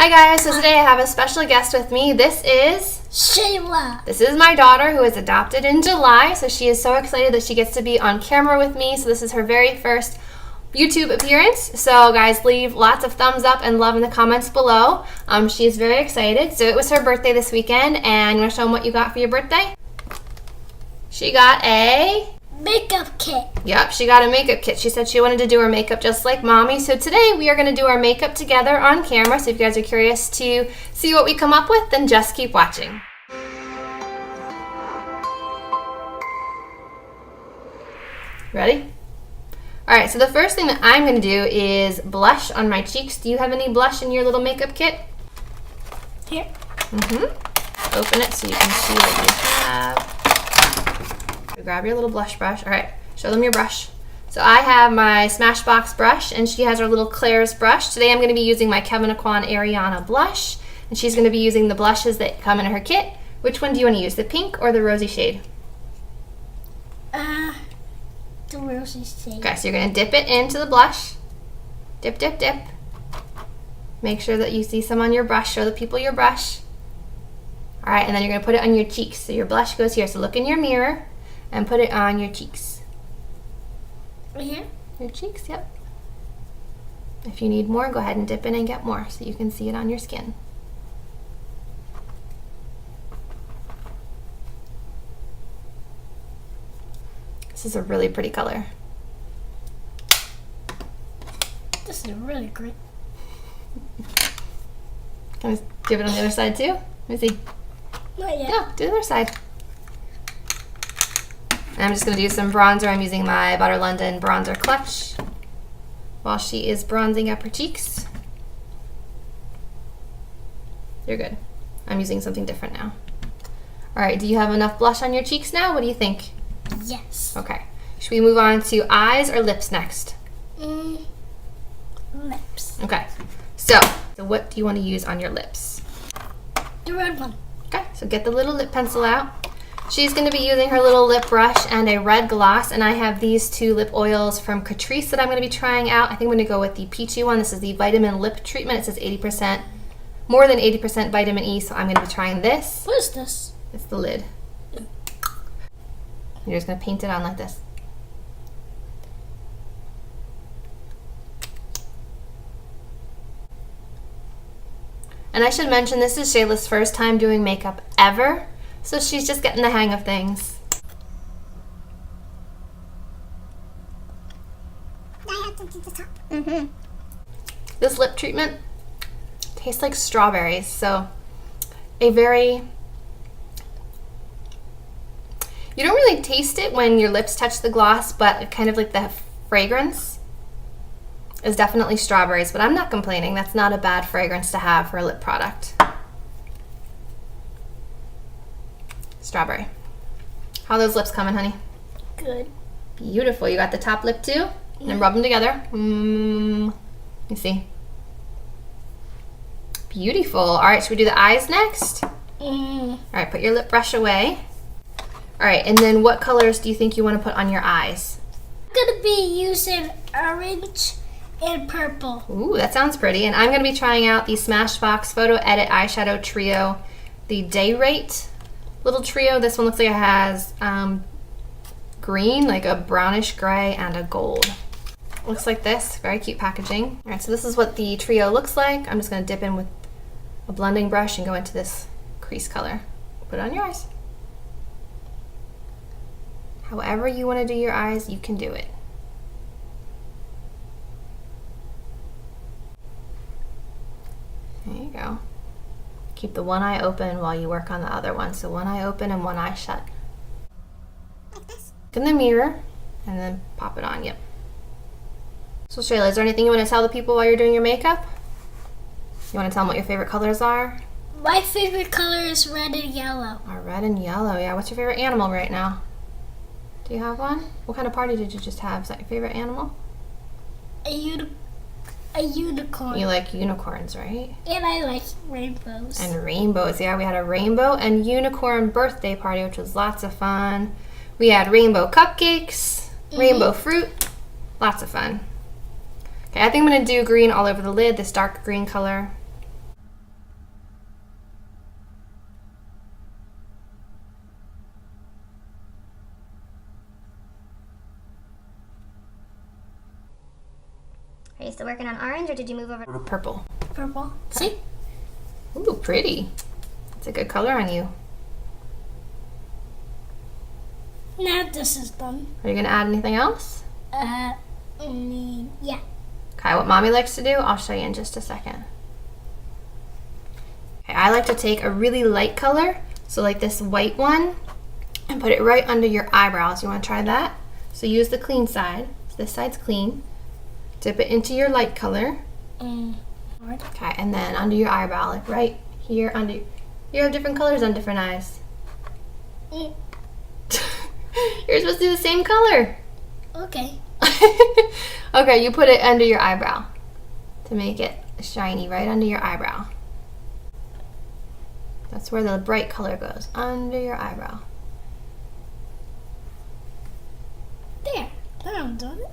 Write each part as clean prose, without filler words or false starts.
Hi guys, so today I have a special guest with me. This is Shayla. This is my daughter who was adopted in July, so she is so excited that she gets to be on camera with me. So this is her very first YouTube appearance. So guys, leave lots of thumbs up and love in the comments below. She is very excited. So it was her birthday this weekend, and you want to show them what you got for your birthday? She got a makeup kit. Yep, she got a makeup kit. She said she wanted to do her makeup just like mommy. So today we are going to do our makeup together on camera. So if you guys are curious to see what we come up with, then just keep watching. Ready? Alright, so the first thing that I'm going to do is blush on my cheeks. Do you have any blush in your little makeup kit? Here. Open it so you can see what you have. Grab your little blush brush. Alright, show them your brush. So I have my Smashbox brush, and she has her little Claire's brush. Today I'm going to be using my Kevyn Aucoin Ariana blush, and she's going to be using the blushes that come in her kit. Which one do you want to use, the pink or the rosy shade? The rosy shade. Okay, so you're going to dip it into the blush. Dip, dip, dip. Make sure that you see some on your brush. Show the people your brush. Alright, and then you're going to put it on your cheeks. So your blush goes here. So look in your mirror and put it on your cheeks. Right here? Your cheeks, yep. If you need more, go ahead and dip in and get more so you can see it on your skin. This is a really pretty color. This is really great. Can I give it on the other side too? Let me see. Not yet. No, do the other side. And I'm just going to do some bronzer. I'm using my Butter London bronzer clutch while she is bronzing up her cheeks. You're good. I'm using something different now. Alright, do you have enough blush on your cheeks now? What do you think? Yes. Okay. Should we move on to eyes or lips next? Lips. Okay. So what do you want to use on your lips? The red one. Okay, so get the little lip pencil out. She's going to be using her little lip brush and a red gloss, and I have these two lip oils from Catrice that I'm going to be trying out. I think I'm going to go with the Pixi one. This is the Vitamin Lip Treatment. It says 80%, more than 80% vitamin E, so I'm going to be trying this. What is this? It's the lid. You're just going to paint it on like this. And I should mention, this is Shayla's first time doing makeup ever, so she's just getting the hang of things. I have to do the top. This lip treatment tastes like strawberries, so you don't really taste it when your lips touch the gloss, but kind of like the fragrance is definitely strawberries, but I'm not complaining. That's not a bad fragrance to have for a lip product. Strawberry. How are those lips coming, honey? Good. Beautiful. You got the top lip too? And then rub them together. Let me see. Beautiful. All right, should we do the eyes next? All right, put your lip brush away. All right, and then what colors do you think you want to put on your eyes? I'm going to be using orange and purple. Ooh, that sounds pretty. And I'm going to be trying out the Smashbox Photo Edit Eyeshadow Trio, the Dayrate little trio. This one looks like it has green, like a brownish gray, and a gold. Looks like this. Very cute packaging. All right, so this is what the trio looks like. I'm just going to dip in with a blending brush and go into this crease color. Put it on your eyes. However you want to do your eyes, you can do it. There you go. Keep the one eye open while you work on the other one. So one eye open and one eye shut. Like this. In the mirror, and then pop it on. Yep. So Shayla, is there anything you want to tell the people while you're doing your makeup? You want to tell them what your favorite colors are? My favorite color is red and yellow. Oh, red and yellow. Yeah. What's your favorite animal right now? Do you have one? What kind of party did you just have? Is that your favorite animal? A unicorn. You like unicorns, right? And I like rainbows. And rainbows. Yeah, we had a rainbow and unicorn birthday party, which was lots of fun. We had rainbow cupcakes, rainbow fruit, lots of fun. Okay, I think I'm going to do green all over the lid, this dark green color. still working on orange, or did you move over to Purple. Purple. See? Ooh, pretty. It's a good color on you. Now this is done. Are you gonna add anything else? Yeah. Okay, what mommy likes to do, I'll show you in just a second. Okay, I like to take a really light color, so like this white one, and put it right under your eyebrows. You wanna try that? So use the clean side. So this side's clean. Dip it into your light color. Okay, and then under your eyebrow, like right here under. You have different colors on different eyes. You're supposed to do the same color. Okay. Okay, you put it under your eyebrow to make it shiny, right under your eyebrow. That's where the bright color goes, under your eyebrow. There. Now I'm done it.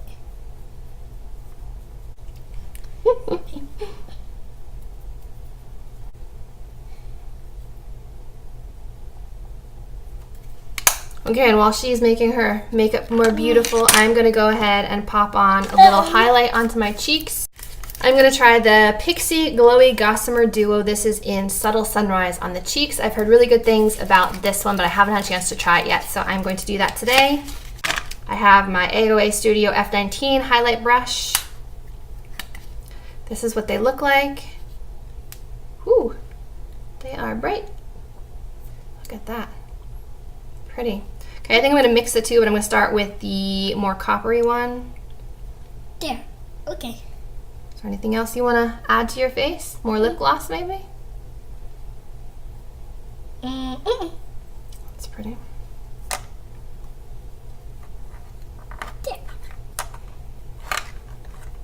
Okay, and while she's making her makeup more beautiful, I'm gonna go ahead and pop on a little highlight onto my cheeks. I'm gonna try the Pixi Glowy Gossamer Duo. This is in Subtle Sunrise on the cheeks. I've heard really good things about this one, but I haven't had a chance to try it yet, so I'm going to do that today. I have my AOA Studio F19 highlight brush. This is what they look like. Whew, they are bright. Look at that, pretty. Okay, I think I'm gonna mix the two, but I'm gonna start with the more coppery one. There. Okay. Is there anything else you wanna add to your face? More lip gloss, maybe? That's pretty. There.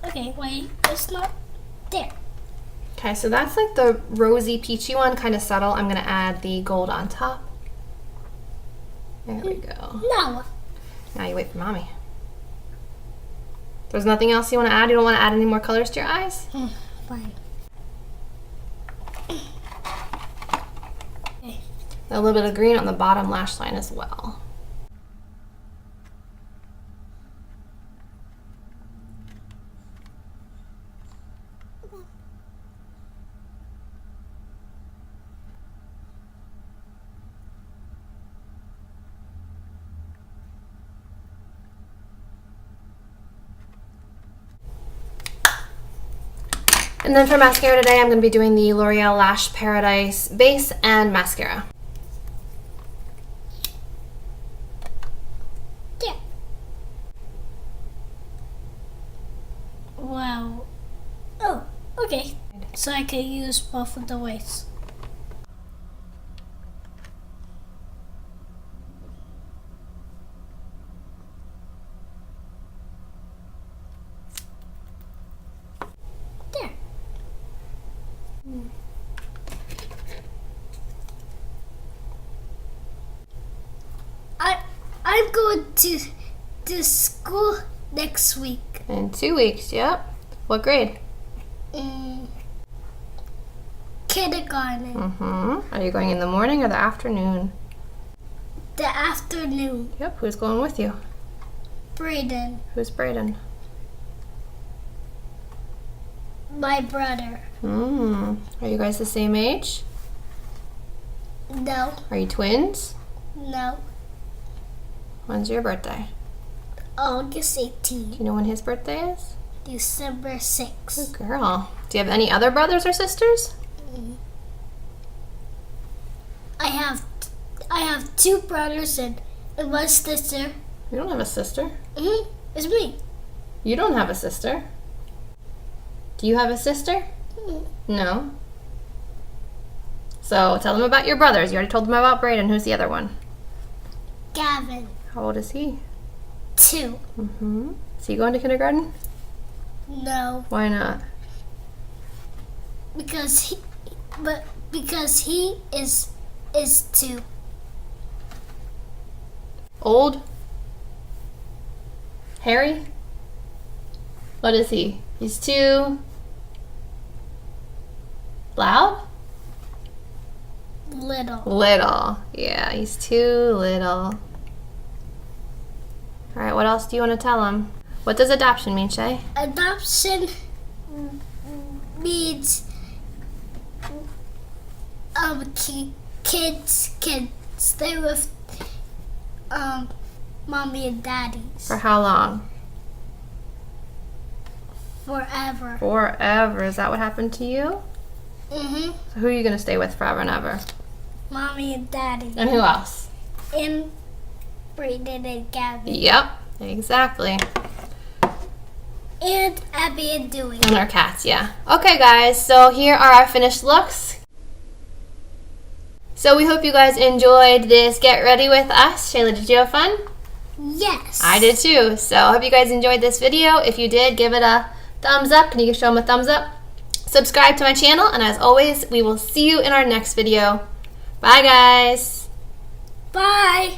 Okay, wait. It's not there. Okay, so that's like the rosy peachy one, kind of subtle. I'm gonna add the gold on top. There we go. No. Now you wait for mommy. There's nothing else you want to add? You don't want to add any more colors to your eyes? Fine. Okay. A little bit of green on the bottom lash line as well. And then for mascara today, I'm going to be doing the L'Oreal Lash Paradise base and mascara. Yeah. Wow. Oh, okay. So I can use both of the ways. There. I'm going to school next week. In 2 weeks, yep. What grade? Kindergarten. Are you going in the morning or the afternoon? The afternoon. Yep, who's going with you? Braden, Who's Brayden? my brother. Are you guys the same age? No, Are you twins? no. When's your birthday? August Do 18th, you know when his birthday is? December 6th. Good girl. Do you have any other brothers or sisters? I have two brothers and one sister. You don't have a sister. It's me. You don't have a sister. Do you have a sister? No. So tell them about your brothers. You already told them about Brayden. Who's the other one? Gavin, How old is he? 2. Is he going to kindergarten? No, Why not? because he is 2. Old? Harry? What is he? He's 2. Loud? Little. Little. Yeah, he's 2 little. Alright, what else do you want to tell him? What does adoption mean, Shay? Adoption means kids can stay with mommy and daddies For how long? forever. Forever. Is that what happened to you? Mm-hmm. So who are you going to stay with forever and ever? Mommy and daddy. And who else? And Brayden and Gabby. Yep, exactly. And Abby and Dewey. And our cats, yeah. Okay, guys, so here are our finished looks. So we hope you guys enjoyed this Get Ready With Us. Shayla, did you have fun? Yes. I did too. So I hope you guys enjoyed this video. If you did, give it a thumbs up. Can you show them a thumbs up? Subscribe to my channel, and as always, we will see you in our next video. Bye, guys. Bye.